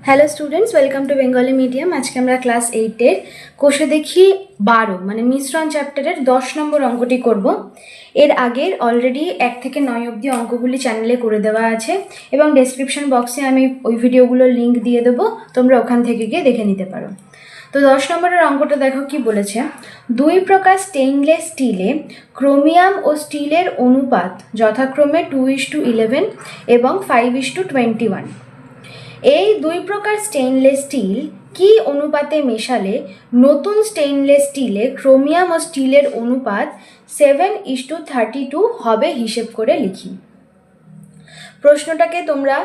Hello students, welcome to Bengali medium. আজকে আমরা class 8-এর কোষে দেখি 12 মানে মিশ্রণ চ্যাপ্টারের 10 নম্বর অঙ্কটি করব। এর আগের অলরেডি 1 থেকে 9 অবধি অঙ্কগুলি চ্যানেলে করে দেওয়া আছে এবং ডেসক্রিপশন বক্সে আমি ওই ভিডিওগুলোর লিঙ্ক দিয়ে দেবো, তোমরা ওখান থেকে গিয়ে দেখে নিতে পারো। তো 10 নম্বরের অঙ্কটা দেখো কি বলেছে। দুই প্রকার স্টেইনলেস স্টিলে ক্রোমিয়াম ও স্টিলের অনুপাত যথাক্রমে 2:11 এবং 5:21। এই দুই প্রকার স্টেইনলেস স্টিল কি অনুপাতে মেশালে নতুন স্টেইনলেস স্টিলে ক্রোমিয়াম ও স্টিলের অনুপাত 7:32 হবে, হিসেব করে লিখি। প্রশ্নটাকে তোমরা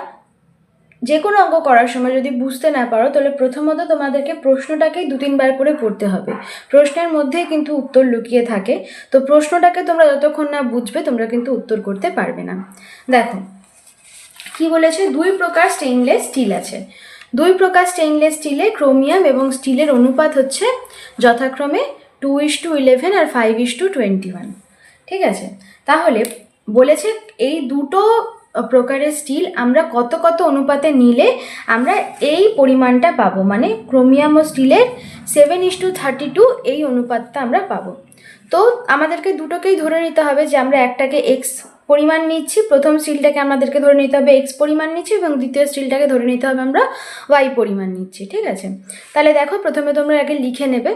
যে কোনো অঙ্ক করার সময় যদি বুঝতে না পারো তাহলে প্রথমত তোমাদেরকে প্রশ্নটাকেই 2-3 বার করে পড়তে হবে। প্রশ্নের মধ্যেই কিন্তু উত্তর লুকিয়ে থাকে, তো প্রশ্নটাকে তোমরা যতক্ষণ না বুঝবে তোমরা কিন্তু উত্তর করতে পারবে না। দেখো কি বলেছে, দুই প্রকার স্টেইনলেস স্টিল আছে। দুই প্রকার স্টেইনলেস স্টিলে ক্রোমিয়াম এবং স্টিলের অনুপাত হচ্ছে যথাক্রমে 2:11 আর 5:21। ঠিক আছে, তাহলে বলেছে এই দুটো প্রকারের স্টিল আমরা কত কত অনুপাতে নিলে আমরা এই পরিমাণটা পাবো, মানে ক্রোমিয়াম ও স্টিলের 7:32 এই অনুপাতটা আমরা পাবো। তো আমাদেরকে দুটোকেই ধরে নিতে হবে যে আমরা একটাকে এক্স পরিমাণ নিচ্ছি, প্রথম স্টিলটাকে আমাদেরকে ধরে নিতে হবে এক্স পরিমাণ নিচ্ছি এবং দ্বিতীয় স্টিলটাকে ধরে নিতে হবে আমরা ওয়াই পরিমাণ নিচ্ছি। ঠিক আছে, তাহলে দেখো প্রথমে তোমরা আগে লিখে নেবে,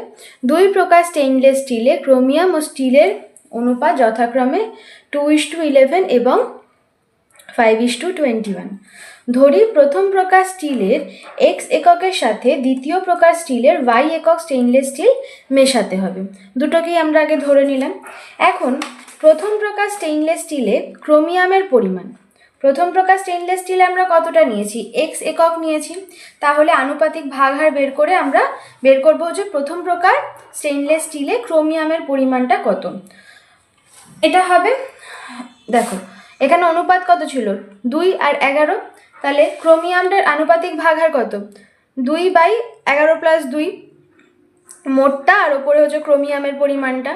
দুই প্রকার স্টেইনলেস স্টিলে ক্রোমিয়াম ও স্টিলের অনুপাত যথাক্রমে 2:11 এবং 5:21। ধরি প্রথম প্রকার স্টিলের এক্স এককের সাথে দ্বিতীয় প্রকার স্টিলের ওয়াই একক স্টেইনলেস স্টিল মেশাতে হবে। দুটোকেই আমরা আগে ধরে নিলাম। এখন প্রথম প্রকার স্টেইনলেস স্টিলে ক্রোমিয়ামের পরিমাণ, প্রথম প্রকার স্টেইনলেস স্টিলে আমরা কতটা নিয়েছি, এক্স একক নিয়েছি, তাহলে আনুপাতিক ভাগহার বের করে আমরা বের করবো যে প্রথম প্রকার স্টেইনলেস স্টিলে ক্রোমিয়ামের পরিমাণটা কত। এটা হবে, দেখো এখানে অনুপাত কত ছিল, 2 আর 11, তাহলে ক্রোমিয়ামের আনুপাতিক ভাগহার কত, 2/11 + 2 মোটটা, আর ওপরে হচ্ছে ক্রোমিয়ামের পরিমাণটা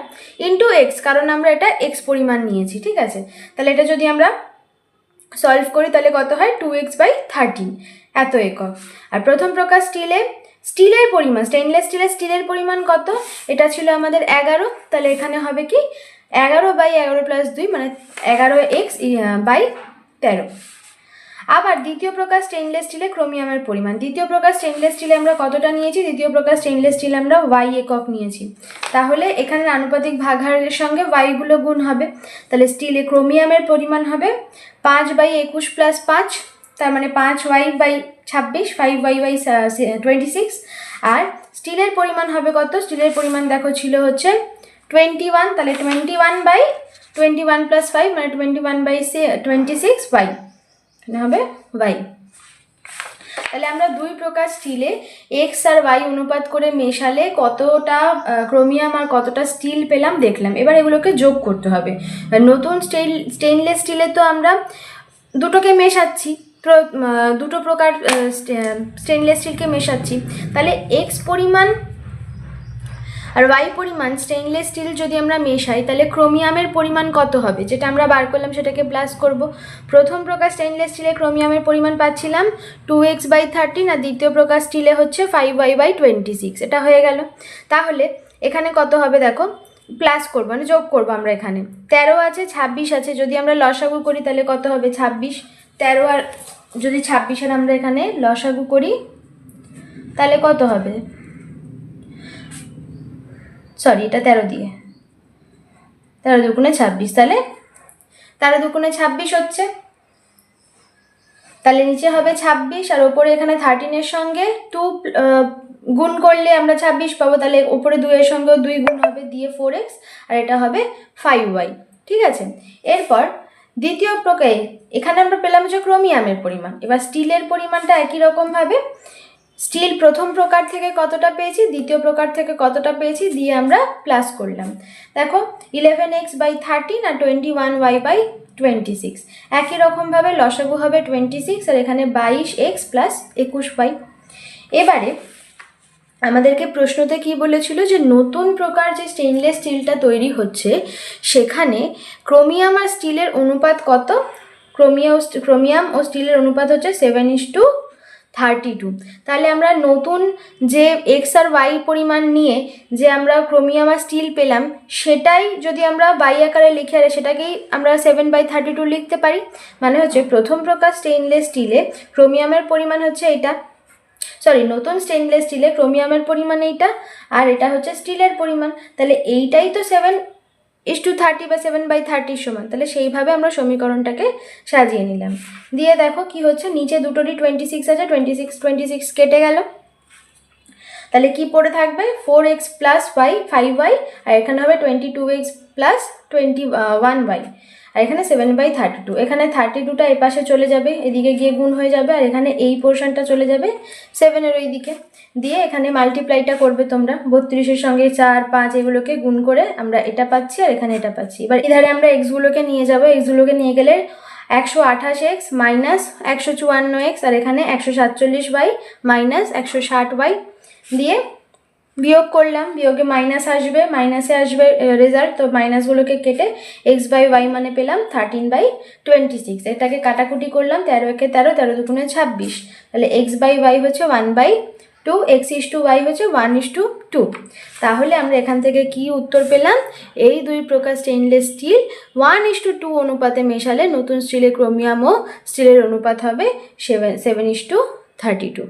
ইন্টু এক্স, কারণ আমরা এটা এক্স পরিমাণ নিয়েছি। ঠিক আছে, তাহলে এটা যদি আমরা সলভ করি তাহলে কত হয়, 2x/13 এত একক। আর প্রথম প্রকার স্টিলের পরিমাণ, স্টেইনলেস স্টিলের পরিমাণ কত, এটা ছিল আমাদের 11, তাহলে এখানে হবে কি 11/11 + 2 মানে 11x/13। আবার দ্বিতীয় প্রকার স্টেইনলেস স্টিলে ক্রোমিয়ামের পরিমাণ, দ্বিতীয় প্রকার স্টেইনলেস স্টিলে আমরা কতটা নিয়েছি, দ্বিতীয় প্রকার স্টেইনলেস স্টিলে আমরা ওয়াই একক নিয়েছি, তাহলে এখানে আনুপাতিক ভাগহারের সঙ্গে ওয়াইগুলো গুণ হবে, তাহলে স্টিলে ক্রোমিয়ামের পরিমাণ হবে 5/21 + 5, তার মানে 5y/26, 5y/26। আর স্টিলের পরিমাণ হবে কত, স্টিলের পরিমাণ দেখো ছিল হচ্ছে 21, তাহলে 21/21 + 5 মানে 21/26y হবে ওয়াই। তাহলে আমরা দুই প্রকার স্টিলে এক্স আর ওয়াই অনুপাত করে মেশালে কতটা ক্রোমিয়াম আর কতটা স্টিল পেলাম দেখলাম। এবার এগুলোকে যোগ করতে হবে। নতুন স্টেইনলেস স্টিলে তো আমরা দুটোকে মেশাচ্ছি, দুটো প্রকার স্টেইনলেস স্টিলকে মেশাচ্ছি, তাহলে এক্স পরিমাণ আর ওয়াই পরিমাণ স্টেইনলেস স্টিল যদি আমরা মেশাই তাহলে ক্রোমিয়ামের পরিমাণ কত হবে, যেটা আমরা বার করলাম সেটাকে প্লাস করব। প্রথম প্রকার স্টেইনলেস স্টিলে ক্রোমিয়ামের পরিমাণ পাচ্ছিলাম 2x/13 আর দ্বিতীয় প্রকার স্টিলে হচ্ছে 5y/26, এটা হয়ে গেল। তাহলে এখানে কত হবে দেখো, প্লাস করবো মানে যোগ করবো আমরা, এখানে 13 আছে 26 আছে, যদি আমরা লসাগু করি তাহলে কত হবে 26, 13 আর যদি 26 আমরা এখানে লসাগু করি তাহলে কত হবে, সরি এটা 13 দিয়ে, 13 দুগুণে 26, তাহলে 13 দুগুণে 26 হচ্ছে, তাহলে নিচে হবে 26 আর ওপরে এখানে 13-এর সঙ্গে 2 গুণ করলে আমরা 26 পাবো, তাহলে ওপরে 2-এর সঙ্গেও 2 গুণ হবে, দিয়ে 4x আর এটা হবে 5y। ঠিক আছে, এরপর দ্বিতীয় প্রকারে এখানে আমরা পেলাম যে ক্রোমিয়ামের পরিমাণ, এবার স্টিলের পরিমাণটা একই রকমভাবে স্টিল প্রথম প্রকার থেকে কতটা পেয়েছি, দ্বিতীয় প্রকার থেকে কতটা পেয়েছি দিয়ে আমরা প্লাস করলাম। দেখো 11x/13 আর 21y/26, একই রকমভাবে লসাগু হবে 26 আর এখানে 22x + 21y। এবারে আমাদেরকে প্রশ্নতে কি বলেছিল যে নতুন প্রকার যে স্টেইনলেস স্টিলটা তৈরি হচ্ছে সেখানে ক্রোমিয়াম আর স্টিলের অনুপাত কত, ক্রোমিয়াম ও স্টিলের অনুপাত হচ্ছে 7:32 32। তাহলে আমরা নতুন যে এক্স আর ওয়াই পরিমাণ নিয়ে যে আমরা ক্রোমিয়াম আর স্টিল পেলাম, সেটাই যদি আমরা বাই আকারে লিখে সেটাকেই আমরা 7/32 লিখতে পারি। মানে হচ্ছে প্রথম প্রকার স্টেইনলেস স্টিলে ক্রোমিয়ামের পরিমাণ হচ্ছে এটা, নতুন স্টেইনলেস স্টিলে ক্রোমিয়ামের পরিমাণ এইটা, আর এটা হচ্ছে স্টিলের পরিমাণ। তাহলে এইটাই তো 7:30 বা 7/30 সমান। তাহলে সেইভাবে আমরা সমীকরণটাকে সাজিয়ে নিলাম। দিয়ে দেখো কি হচ্ছে, নিচে দুটোরই 26 আছে, 26 কেটে গেল। তাহলে কি পড়ে থাকবে, 4x + y 5y, আর এখানে হবে 22x + 21y, আর এখানে 7/32। এখানে 32টা এপাশে চলে যাবে, এদিকে গিয়ে গুণ হয়ে যাবে, আর এখানে এই পোর্শনটা চলে যাবে 7-এর ওই দিকে। দিয়ে এখানে মাল্টিপ্লাইটা করবে তোমরা, 32-এর সঙ্গে 4, 5 এগুলোকে গুণ করে আমরা এটা পাচ্ছি, আর এখানে এটা পাচ্ছি। এবার এধারে আমরা এক্সগুলোকে নিয়ে যাব, এক্সগুলোকে নিয়ে গেলে 128x - 154x, আর এখানে 147y - 160y দিয়ে বিয়োগ করলাম, বিয়োগে মাইনাস আসবে, মাইনাসে আসবে রেজাল্ট। তো মাইনাসগুলোকে কেটে x/y মানে পেলাম 13/26। এটাকে কাটাকুটি করলাম, 13 × 13, 13 × 2 = 26। তাহলে x/y হচ্ছে 1/2, x/y হচ্ছে 1:2। তাহলে আমরা এখান থেকে কি উত্তর পেলাম, এই দুই প্রকার স্টেইনলেস স্টিল 1:2 অনুপাতে মেশালে নতুন স্টিলের ক্রোমিয়াম ও স্টিলের অনুপাত হবে 7:32।